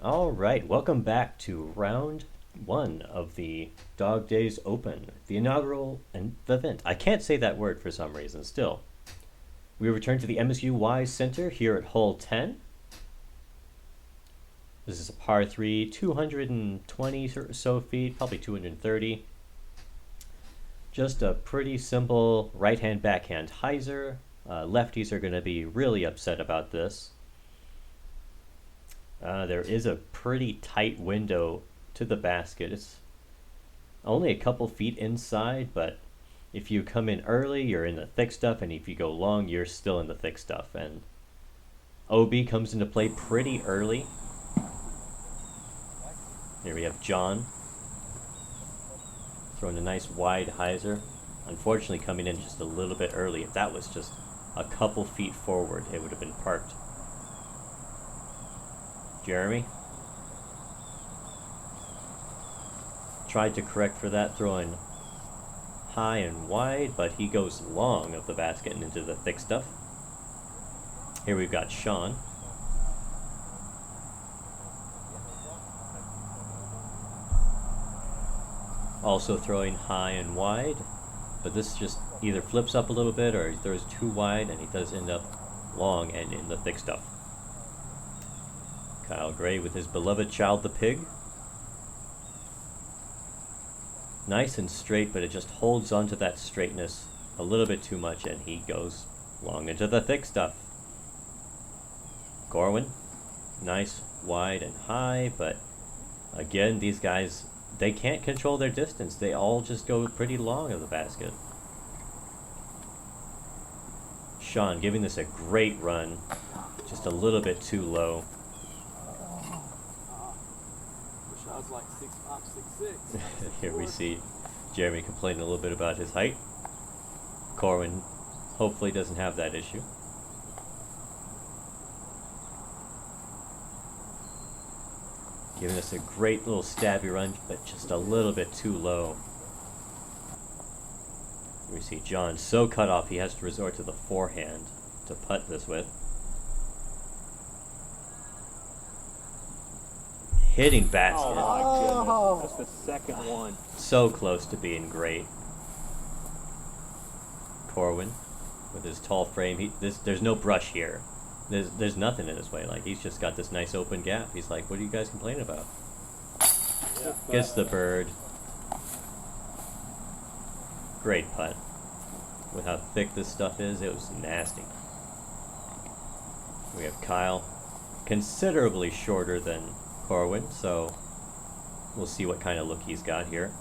Alright, welcome back to round one of the Dog Days Open, the inaugural event. I can't say that word for some reason still. We return to the MSU Wise Center here at hole 10. This is a par 3, 220 or so feet, probably 230. Just a pretty simple right-hand backhand hyzer. Lefties are going to be really upset about this. There is a pretty tight window to the basket. It's only a couple feet inside, but if you come in early, you're in the thick stuff, and if you go long, you're still in the thick stuff. And OB comes into play pretty early. Here we have John throwing a nice wide hyzer. Unfortunately, coming in just a little bit early. If that was just a couple feet forward, it would have been parked. Jeremy tried to correct for that, throwing high and wide, but he goes long of the basket and into the thick stuff. Here we've got Sean. Also throwing high and wide, but this just either flips up a little bit or he throws too wide, and he does end up long and in the thick stuff. Kyle Gray with his beloved child, the pig. Nice and straight, but it just holds onto that straightness a little bit too much, and he goes long into the thick stuff. Corwin, nice, wide, and high, but again, these guys, they can't control their distance. They all just go pretty long of the basket. Sean giving this a great run, just a little bit too low. Like 6'5", 6'6". Here we see Jeremy complaining a little bit about his height. Corwin hopefully doesn't have that issue. Giving us a great little stabby run, but just a little bit too low. We see John so cut off he has to resort to the forehand to putt this with. Hitting basket. Oh my goodness, that's the second one. So close to being great. Corwin with his tall frame. There's no brush here. There's nothing in his way. Like, he's just got this nice open gap. He's like, what are you guys complaining about? Yeah, Gets the bird. Great putt. With how thick this stuff is, it was nasty. We have Kyle, considerably shorter than Corwin, so we'll see what kind of look he's got here.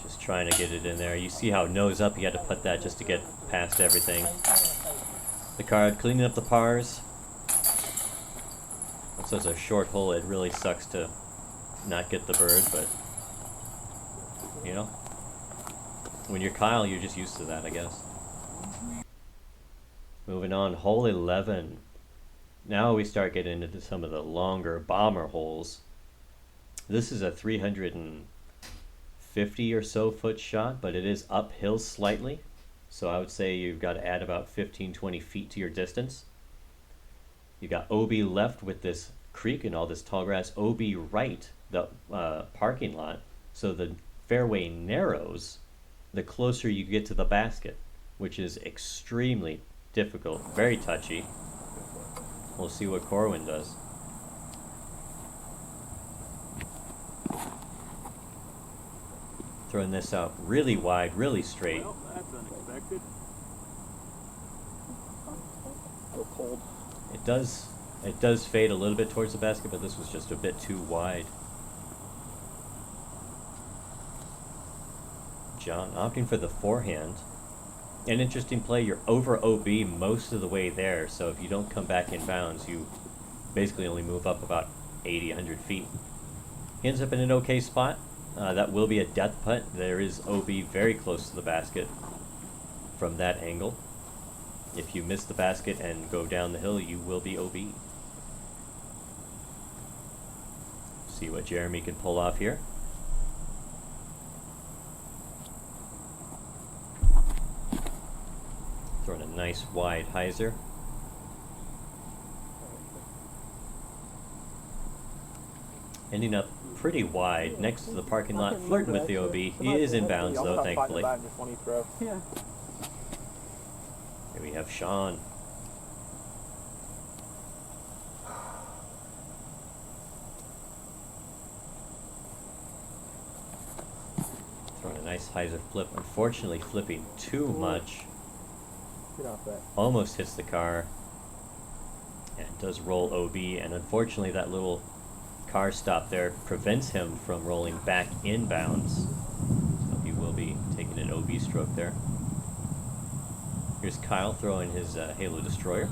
Just trying to get it in there. You see how nose up he had to put that just to get past everything. The card cleaning up the pars. So it's a short hole. It really sucks to not get the bird, but you know, when you're Kyle, you're just used to that, I guess. Moving on, hole 11. Now we start getting into some of the longer bomber holes. This is a 350 or so foot shot, but it is uphill slightly. So I would say you've got to add about 15-20 feet to your distance. You got OB left with this creek and all this tall grass. OB right, the parking lot. So the fairway narrows the closer you get to the basket, which is extremely difficult, very touchy. We'll see what Corwin does. Throwing this out really wide, really straight. Well, that's unexpected. So cold. It does fade a little bit towards the basket, but this was just a bit too wide. John opting for the forehand. An interesting play, you're over OB most of the way there, so if you don't come back in bounds, you basically only move up about 80, 100 feet. He ends up in an okay spot. That will be a death putt. There is OB very close to the basket from that angle. If you miss the basket and go down the hill, you will be OB. See what Jeremy can pull off here. Throwing a nice wide hyzer. Ending up pretty wide next to the parking lot, flirting with the OB. He is in bounds though, thankfully. Yeah. Here we have Sean. Throwing a nice hyzer flip. Unfortunately, flipping too much. Get off that. Almost hits the car. And does roll OB. And unfortunately, that little car stop there prevents him from rolling back in bounds. So he will be taking an OB stroke there. Here's Kyle throwing his Halo Destroyer.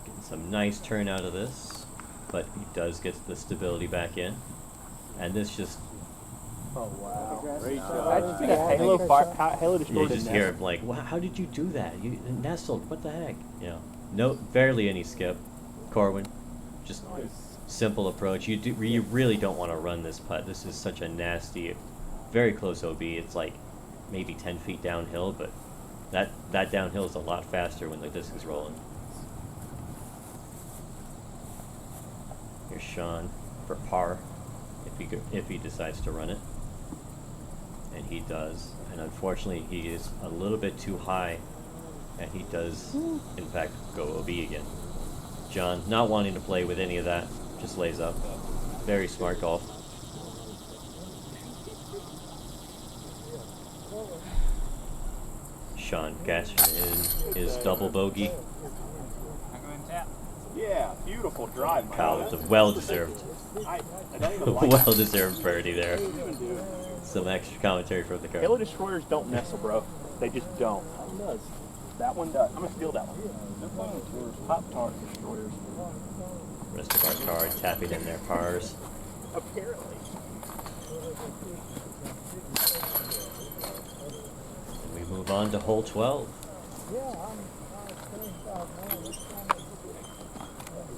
Getting some nice turn out of this, but he does get the stability back in. And this just, Oh wow. Great That's job. a Halo you Destroyer. just hear him like, wow, how did you do that? You nestled, what the heck? You know, no, barely any skip. Corwin, just simple approach. You really don't want to run this putt. This is such a nasty, very close OB. It's like maybe 10 feet downhill, but that downhill is a lot faster when the disc is rolling. Here's Sean for par, if he decides to run it, and he does. And unfortunately, he is a little bit too high, and he does, in fact, go OB again. John, not wanting to play with any of that, just lays up. Very smart golf. Sean cashing in his double bogey. Yeah, beautiful drive. Kyle with a well-deserved, I don't even like well-deserved birdie there. even do it. Some extra commentary from the Halo car. Destroyers don't nestle, bro. They just don't. That one does. That one does. I'm gonna steal that one. Pop-Tart Destroyers. Rest of our card tapping in their pars. Apparently. And we move on to hole 12.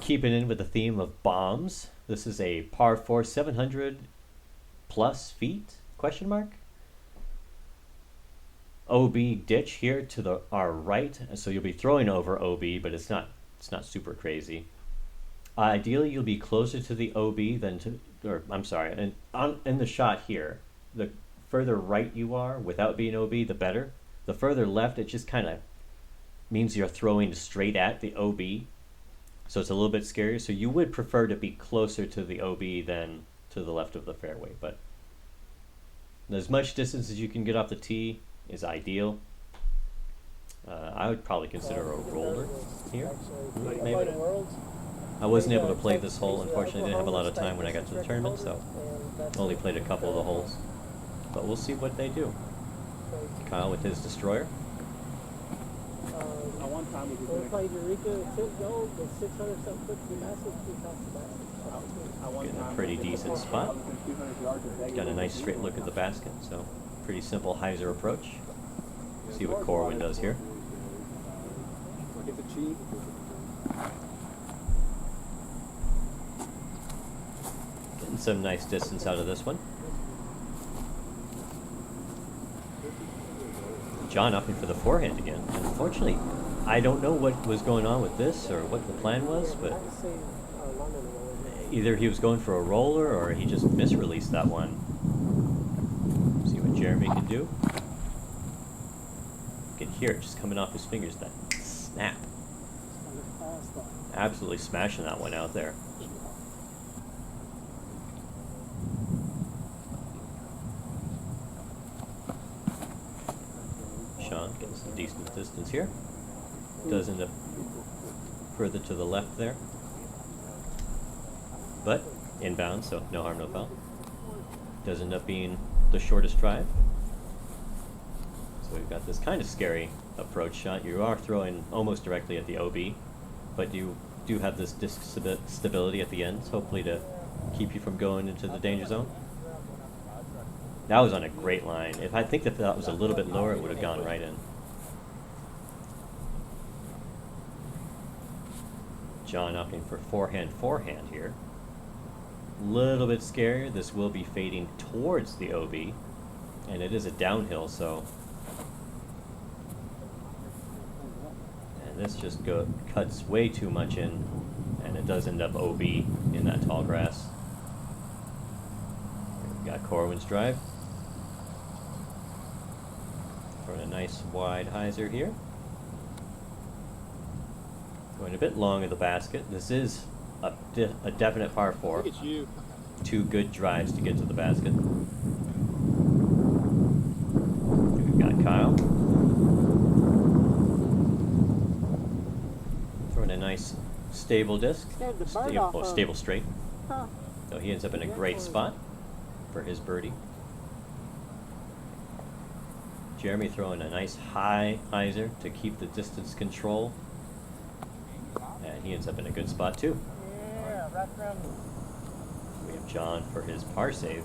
Keeping in with the theme of bombs, this is a par 4, 700 plus feet, question mark? OB ditch here to our right, and so you'll be throwing over OB, but it's not super crazy. Ideally, you'll be closer to the OB than to, or I'm sorry, in the shot here, the further right you are without being OB, the better. The further left, it just kind of means you're throwing straight at the OB, so it's a little bit scarier. So you would prefer to be closer to the OB than to the left of the fairway, but as much distance as you can get off the tee is ideal. I would probably consider a roller here, maybe. I wasn't able to play this hole, unfortunately. Didn't have a lot of time when I got to the tournament, so only played a couple of the holes. But we'll see what they do. Kyle with his Destroyer. One time we played Eureka, took gold, but 600 something foot gymnastics, we talked about it. Getting a pretty decent spot. Got a nice straight look at the basket, so pretty simple hyzer approach. See what Corwin does here. Get the cheat. Getting some nice distance out of this one. John opting for the forehand again. Unfortunately, I don't know what was going on with this or what the plan was, but either he was going for a roller or he just misreleased that one. See what Jeremy can do. You can hear it just coming off his fingers, that snap. Absolutely smashing that one out there. Sean getting some decent distance here. Does end up further to the left there. But inbound, so no harm, no foul. Does end up being the shortest drive. So we've got this kind of scary approach shot. You are throwing almost directly at the OB, but you do have this disc stability at the ends, hopefully to keep you from going into the danger zone. That was on a great line. If I think that was a little bit lower, it would have gone right in. John opting for forehand here. Little bit scarier. This will be fading towards the OB, and it is a downhill, so. And this just cuts way too much in, and it does end up OB in that tall grass. Corwin's drive. Throwing a nice wide hyzer here. Going a bit long of the basket. This is a definite par 4. Look at you. 2 good drives to get to the basket. We've got Kyle. Throwing a nice stable disc. Scared the bird off of him. Stable straight. Huh. So he ends up in a great spot for his birdie. Jeremy throwing a nice high hyzer to keep the distance control. And he ends up in a good spot too. Yeah, wrap around. We have John for his par save.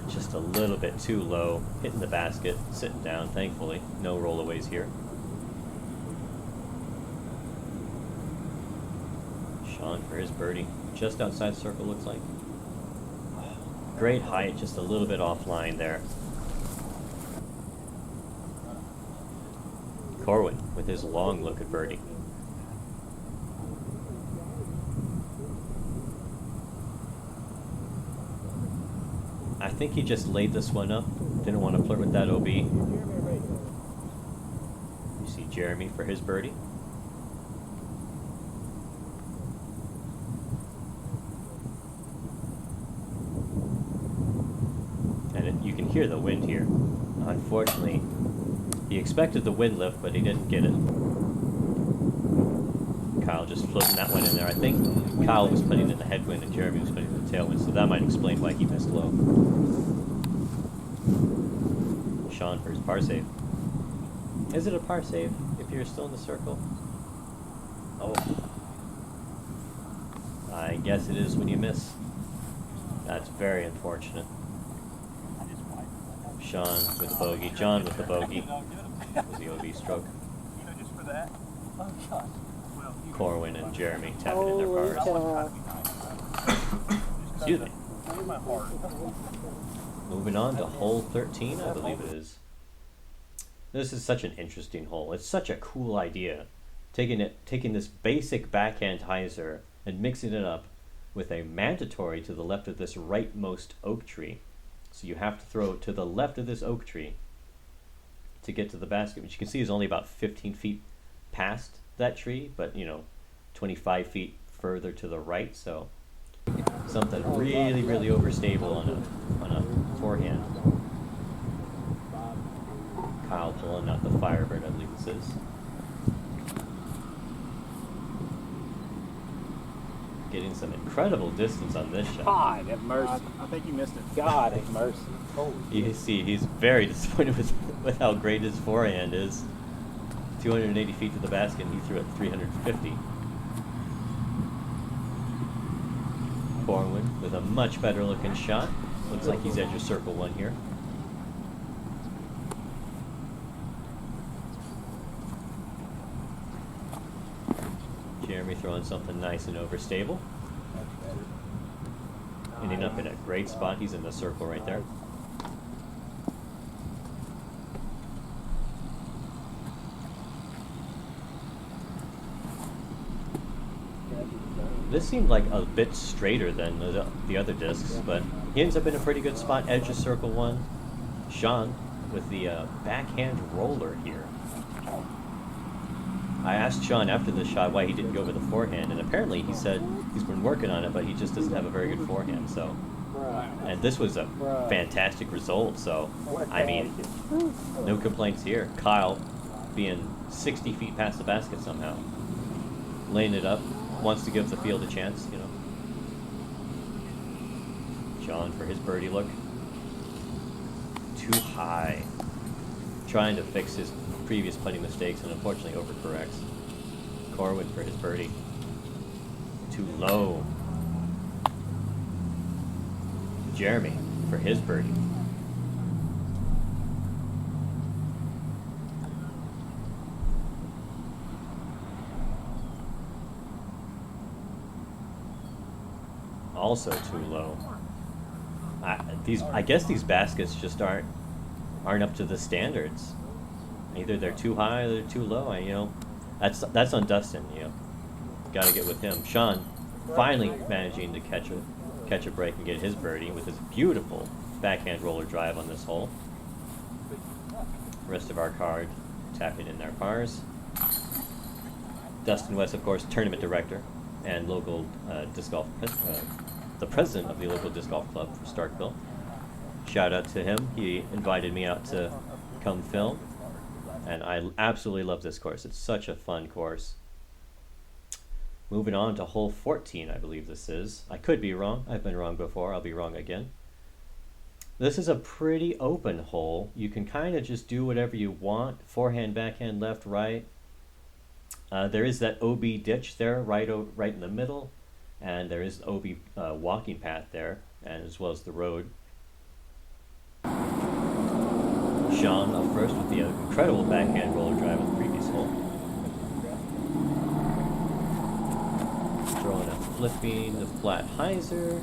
Just a little bit too low, hitting the basket, sitting down, thankfully. No rollaways here. Sean for his birdie. Just outside circle, looks like. Great height, just a little bit offline there. Corwin with his long look at birdie. I think he just laid this one up. Didn't want to flirt with that OB. You see Jeremy for his birdie. And you can hear the wind here. Unfortunately, he expected the wind lift, but he didn't get it. Kyle just floating that one in there. I think Kyle was putting in the headwind and Jeremy was putting in the tailwind, so that might explain why he missed low. Sean for his par save. Is it a par save if you're still in the circle? Oh. I guess it is when you miss. That's very unfortunate. Sean with the bogey. John with the bogey. Was the OB stroke. Just for that. Oh gosh. Corwin and Jeremy tapping in their cars. Excuse me. Moving on to hole 13, I believe it is. This is such an interesting hole. It's such a cool idea. Taking this basic backhand hyzer and mixing it up with a mandatory to the left of this rightmost oak tree. So you have to throw to the left of this oak tree to get to the basket, which you can see is only about 15 feet past that tree, but 25 feet further to the right. So something really, really overstable on a forehand. Kyle pulling out the Firebird, I believe this is. Getting some incredible distance on this shot. God have mercy. I think you missed it. God have mercy. You see, he's very disappointed with how great his forehand is. 280 feet to the basket, and he threw it 350. Corwin with a much better looking shot. Looks like he's edge of circle 1 here. Jeremy throwing something nice and overstable. Ending up in a great spot. He's in the circle right there. This seemed like a bit straighter than the other discs, but he ends up in a pretty good spot, edge of circle 1. Sean with the backhand roller here. I asked Sean after the shot why he didn't go with the forehand, and apparently he said he's been working on it, but he just doesn't have a very good forehand. So, and this was a fantastic result. So, I mean, no complaints here. Kyle being 60 feet past the basket somehow, laying it up, wants to give the field a chance, John for his birdie look. Too high. Trying to fix his previous putting mistakes and unfortunately overcorrects. Corwin for his birdie. Too low. Jeremy for his birdie. Also too low. I guess these baskets just aren't up to the standards. Either they're too high or they're too low. That's on Dustin. got to get with him. Sean finally managing to catch a break and get his birdie with his beautiful backhand roller drive on this hole. The rest of our card tapping in their pars. Dustin West, of course, tournament director and local disc golf, the president of the local disc golf club for Starkville. Shout out to him. He invited me out to come film, and I absolutely love this course. It's such a fun course. Moving on to hole 14, I believe this is. I could be wrong. I've been wrong before. I'll be wrong again. This is a pretty open hole. You can kind of just do whatever you want. Forehand, backhand, left, right. There is that OB ditch there, right in the middle, and there is OB walking path there, and as well as the road. Sean up first with the incredible backhand roller drive on the previous hole. Throwing a flipping the flat hyzer.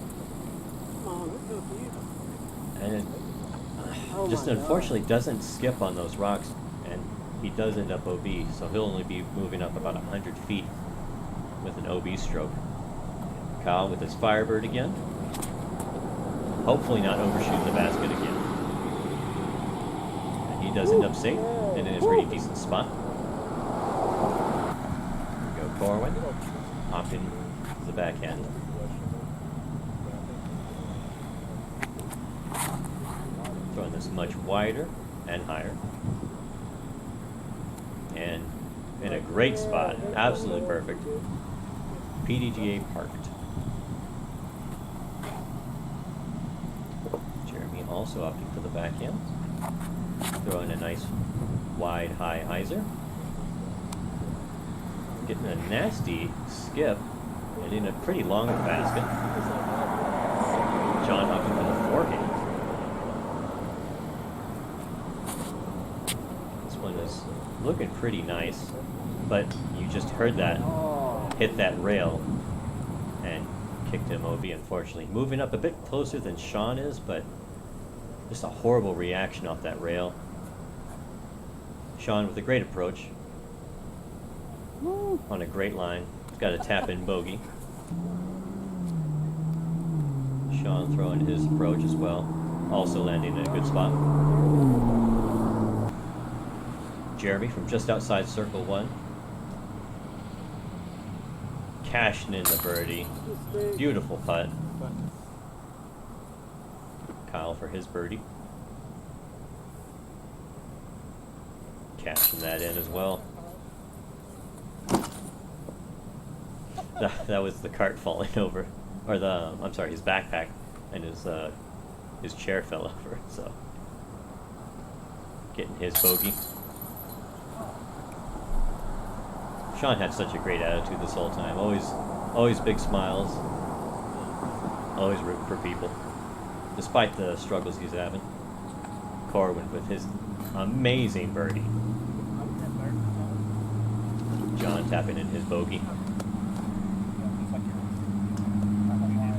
And it just unfortunately doesn't skip on those rocks, and he does end up OB, so he'll only be moving up about 100 feet with an OB stroke. Kyle with his Firebird again. Hopefully not overshooting the basket again. And he does end up safe and in a pretty decent spot. Go Corwin, opting to the backhand. Throwing this much wider and higher. And in a great spot, absolutely perfect. PDGA parked. Jeremy also opting for the backhand. Throwing a nice wide high hyzer. Getting a nasty skip and in a pretty long basket. John opting for the forehand. This one is looking pretty nice, but you just heard that hit that rail and kicked him OB, unfortunately. Moving up a bit closer than Sean is, but just a horrible reaction off that rail. Sean with a great approach on a great line. He's got a tap-in bogey. Sean throwing his approach as well, also landing in a good spot. Jeremy from just outside circle 1. Cashing in the birdie. Beautiful putt. Kyle for his birdie. Cashing that in as well. That was the cart falling over. Or I'm sorry, his backpack and his chair fell over, so. Getting his bogey. Sean had such a great attitude this whole time. Always big smiles. Always rooting for people, despite the struggles he's having. Corwin with his amazing birdie. John tapping in his bogey.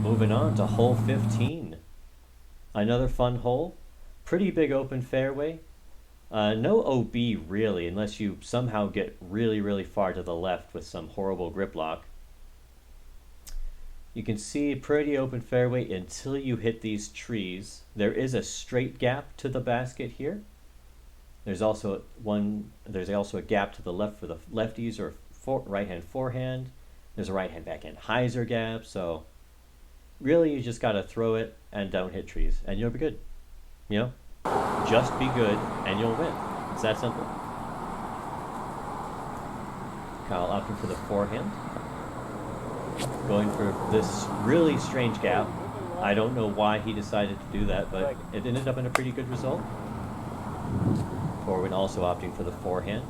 Moving on to hole 15. Another fun hole. Pretty big open fairway. No OB really, unless you somehow get really, really far to the left with some horrible grip lock. You can see pretty open fairway until you hit these trees. There is a straight gap to the basket here. There's also a gap to the left for the lefties or right-hand forehand. There's a right-hand backhand hyzer gap. So really, you just got to throw it and don't hit trees, and you'll be good. You know? Just be good and you'll win. It's that simple. Kyle opting for the forehand. Going for this really strange gap. I don't know why he decided to do that, but it ended up in a pretty good result. Corwin also opting for the forehand.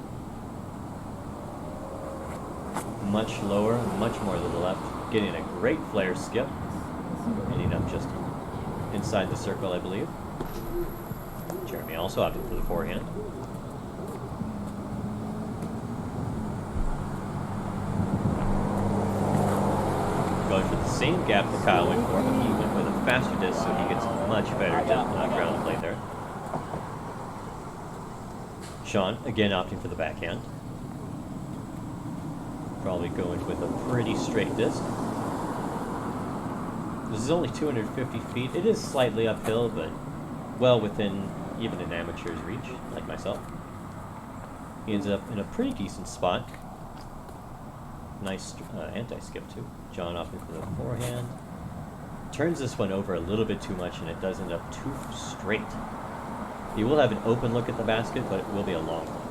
Much lower, much more to the left. Getting a great flare skip. Ending up just inside the circle, I believe. Jeremy also opted for the forehand. Going for the same gap that Kyle went for, but he went with a faster disc, so he gets much better ground play there. Sean, again opting for the backhand. Probably going with a pretty straight disc. This is only 250 feet. It is slightly uphill, but well within even an amateur's reach, like myself. He ends up in a pretty decent spot. Nice anti-skip too. John off into the forehand. Turns this one over a little bit too much, and it does end up too straight. He will have an open look at the basket, but it will be a long one.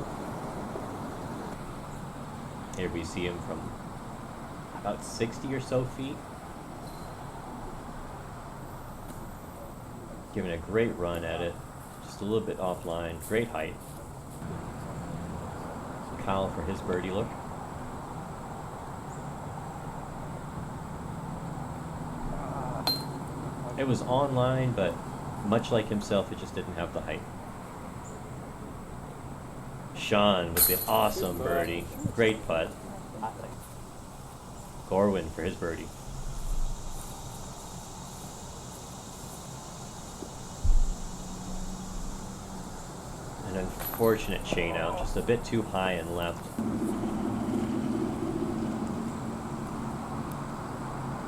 Here we see him from about 60 or so feet. Giving a great run at it. Just a little bit offline. Great height. Kyle for his birdie look. It was online, but much like himself, it just didn't have the height. Sean with the awesome birdie. Great putt. Corwin for his birdie. An unfortunate chain out, just a bit too high and left.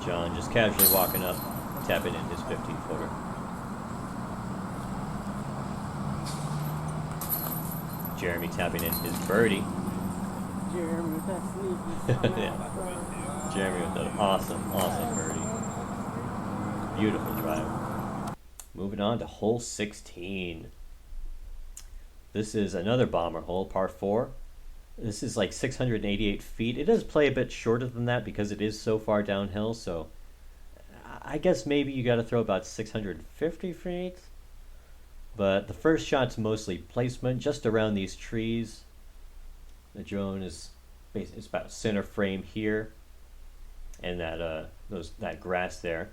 John just casually walking up, tapping in his 15-footer. Jeremy tapping in his birdie. Jeremy with that sneaky. Yeah. Jeremy with an awesome birdie. Beautiful drive. Moving on to hole 16. This is another bomber hole, par 4. This is like 688 feet. It does play a bit shorter than that because it is so far downhill, so I guess maybe you got to throw about 650 feet. But the first shot's mostly placement, just around these trees. The drone is about center frame here, and that grass there.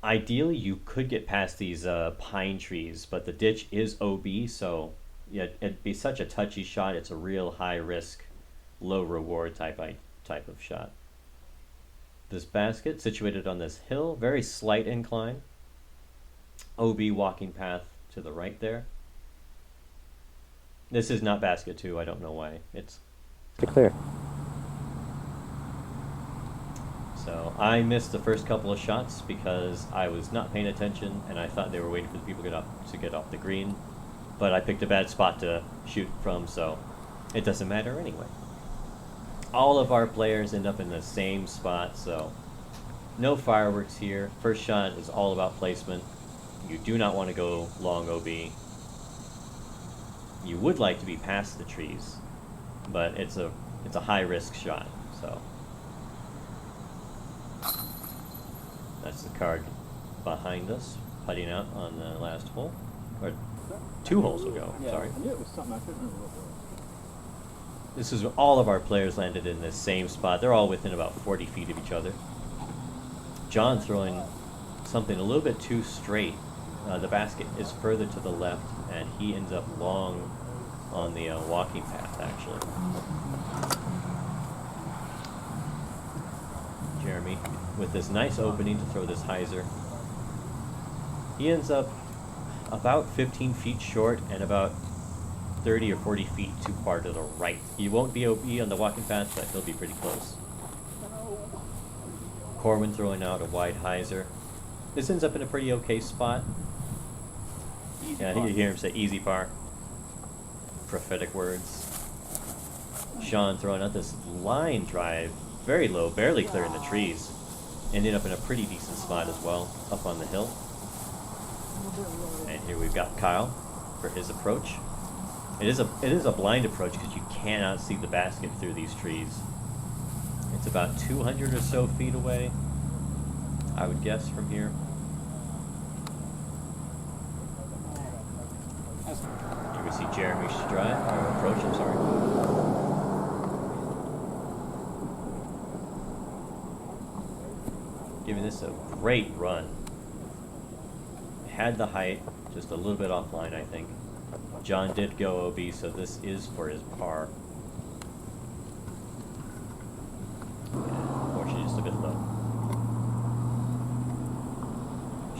Ideally, you could get past these pine trees, but the ditch is OB, so yeah, it'd be such a touchy shot. It's a real high risk, low reward type of shot. This basket situated on this hill, very slight incline. OB walking path to the right there. This is not basket 2. I don't know why. It's clear. So I missed the first couple of shots because I was not paying attention and I thought they were waiting for the people to get off the green. But I picked a bad spot to shoot from, so it doesn't matter anyway. All of our players end up in the same spot, so no fireworks here. First shot is all about placement. You do not want to go long OB. You would like to be past the trees, but it's a high risk shot, so that's the card behind us, putting out on the last hole, or 2 holes ago. Yeah, Sorry. I knew it was something. I couldn't remember what it was. This is all of our players landed in this same spot. They're all within about 40 feet of each other. John throwing something a little bit too straight. The basket is further to the left, and he ends up long on the walking path, actually. Jeremy with this nice opening to throw this hyzer. He ends up about 15 feet short and about 30 or 40 feet too far to the right. He won't be OB on the walking path, but he'll be pretty close. Corwin throwing out a wide hyzer. This ends up in a pretty okay spot. Yeah, I think you hear him say easy par. Prophetic words. Sean throwing out this line drive, very low, barely clearing the trees. Ended up in a pretty decent spot as well, up on the hill. And here we've got Kyle for his approach. It is a blind approach because you cannot see the basket through these trees. It's about 200 or so feet away, I would guess, from here. You can see Jeremy's drive, or approach, I'm sorry. Giving this a great run. Had the height, just a little bit offline, I think. John did go OB, so this is for his par. Unfortunately, just a bit low.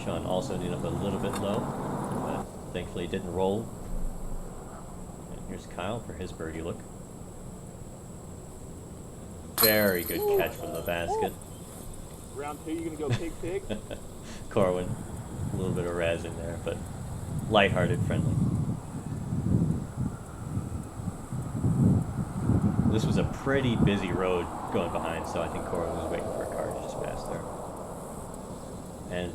Sean also ended up a little bit low, but thankfully it didn't roll. And here's Kyle for his birdie look. Very good catch from the basket. Round 2, you gonna go pig? Corwin, a little bit of razzing there, but lighthearted, friendly. This was a pretty busy road going behind, so I think Corwin was waiting for a car to just pass there. And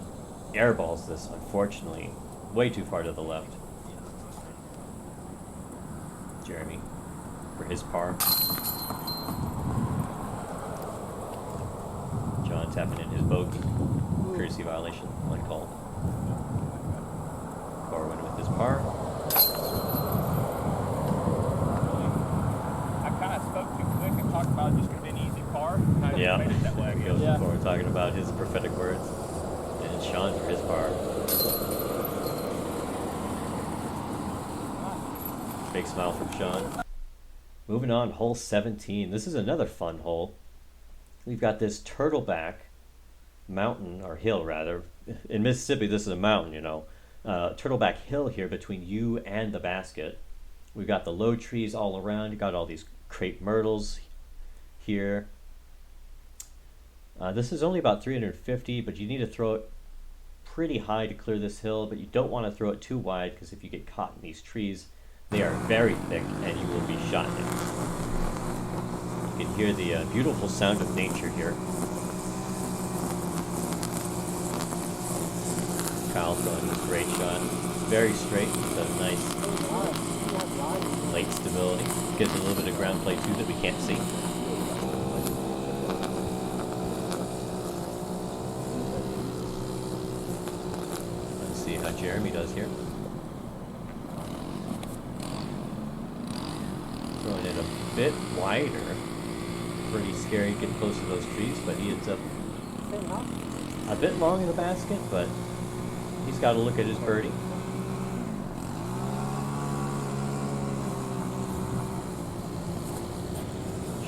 airballs this, unfortunately, way too far to the left. Jeremy for his par. John tapping in his bogey. Courtesy violation, uncalled. Corwin with his par. I kind of spoke too quick and talked about just going to be an easy par. Yeah, Made it that way, I goes guess. Corwin talking about his prophetic words. And Sean for his par. Big smile from Sean. Moving on, hole 17. This is another fun hole. We've got this turtleback mountain, or hill rather. In Mississippi, this is a mountain, you know. Turtleback hill here between you and the basket. We've got the low trees all around. You've got all these crepe myrtles here. This is only about 350, but you need to throw it pretty high to clear this hill, but you don't want to throw it too wide because if you get caught in these trees, they are very thick and you will be shot in. You can hear the beautiful sound of nature here. Kyle throwing this great shot. Very straight with a nice late stability. Gives a little bit of ground play too that we can't see. Let's see how Jeremy does here. Throwing it a bit wider. Pretty scary getting close to those trees, but he ends up a bit long in the basket, but he's got to look at his birdie.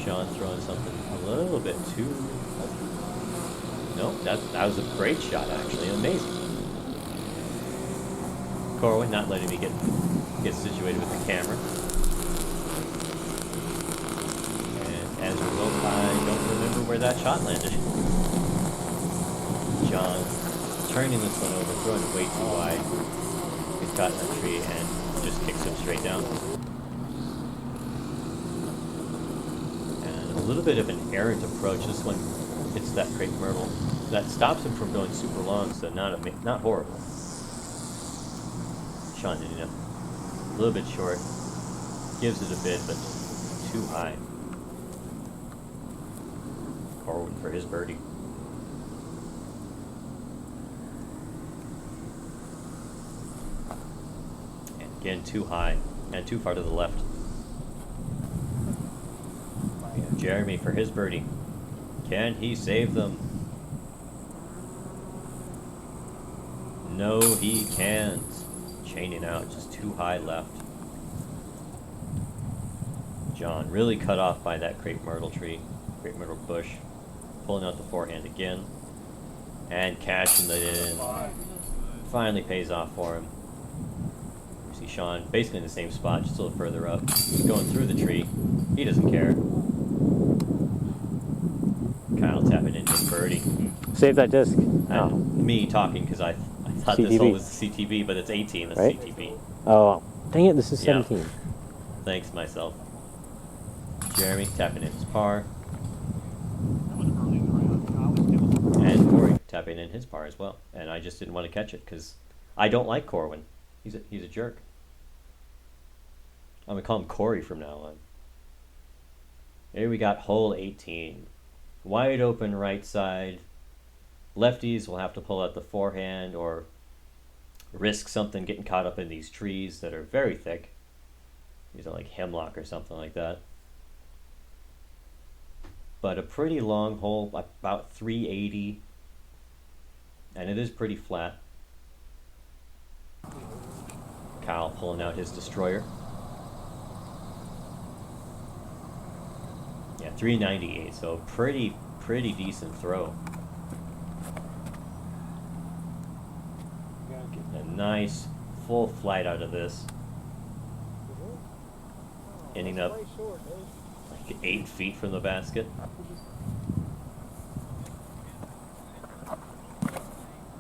Sean throwing something a little bit too... No, that was a great shot, actually. Amazing. Corwin not letting me get situated with the camera. As a result, I don't remember where that shot landed. John turning this one over, throwing it way too wide. He's caught in a tree and just kicks him straight down. And a little bit of an errant approach. This one hits that crepe myrtle. That stops him from going super long, so not horrible. Sean did enough. A little bit short. Gives it a bit, but too high. Corwin for his birdie. And again, too high and too far to the left. We have Jeremy for his birdie. Can he save them? No, he can't. Chaining out, just too high left. John really cut off by that crepe myrtle tree, crepe myrtle bush. Pulling out the forehand again. And cashing it in. Finally pays off for him. You see Sean basically in the same spot, just a little further up. Going through the tree. He doesn't care. Kyle tapping into his birdie. Save that disc. And me talking because I thought CTB. this hole was the CTB, but it's 18, that's Right? CTB. Oh, dang it, this is Yeah. 17. Thanks, myself. Jeremy tapping in his par. And Corey tapping in his par as well. And I just didn't want to catch it because I don't like Corwin. He's a jerk. I'm going to call him Corey from now on. Here we got hole 18. Wide open right side. Lefties will have to pull out the forehand or risk something getting caught up in these trees that are very thick. These are like hemlock or something like that. But a pretty long hole, about 380. And it is pretty flat. Kyle pulling out his destroyer. Yeah, 398, so pretty decent throw. A nice full flight out of this. Ending up 8 feet from the basket.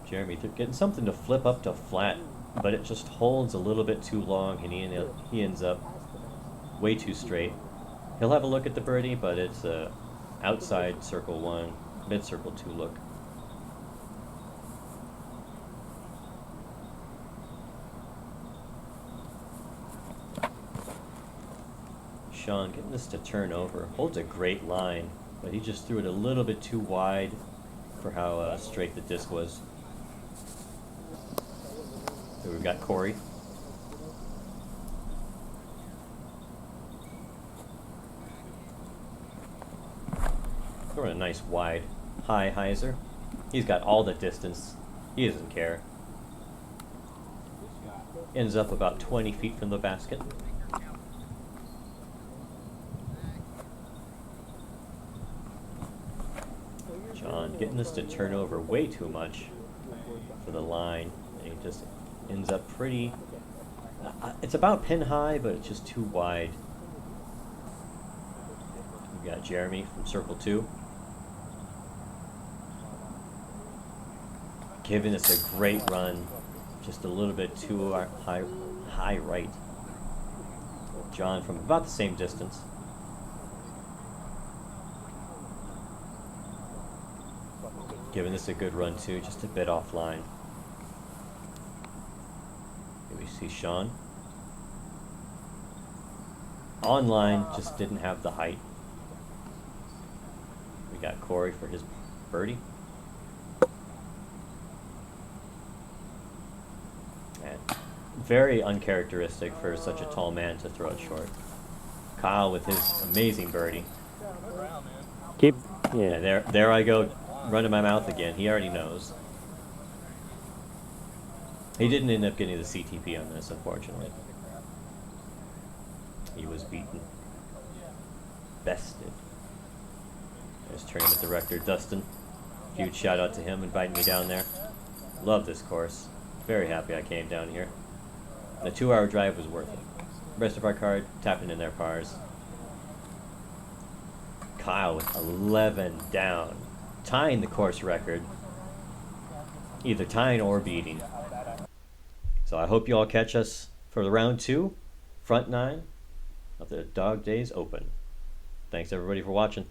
Jeremy getting something to flip up to flat, but it just holds a little bit too long, and he ends up way too straight. He'll have a look at the birdie, but it's a outside circle 1, mid circle 2 look. Sean getting this to turn over. Holds a great line, but he just threw it a little bit too wide for how straight the disc was. So we've got Corey. Throwing a nice wide high hyzer. He's got all the distance. He doesn't care. Ends up about 20 feet from the basket. John getting this to turn over way too much for the line. And he just ends up pretty... it's about pin high, but it's just too wide. We've got Jeremy from circle 2. Giving us a great run. Just a little bit too high right. John from about the same distance. Giving this a good run too, just a bit offline. Here we see Sean. Online, just didn't have the height. We got Corey for his birdie. And very uncharacteristic for such a tall man to throw it short. Kyle with his amazing birdie. Keep, Yeah, there I go, running my mouth again. He already knows. He didn't end up getting the CTP on this, unfortunately. He was beaten. Bested. There's Tournament Director Dustin. Huge shout out to him inviting me down there. Love this course. Very happy I came down here. The 2-hour drive was worth it. Rest of our card tapping in their pars. Kyle with 11 down. Tying the course record. Either tying or beating. So I hope you all catch us for the round 2, front 9 of the Dawg Daze Open. Thanks everybody for watching.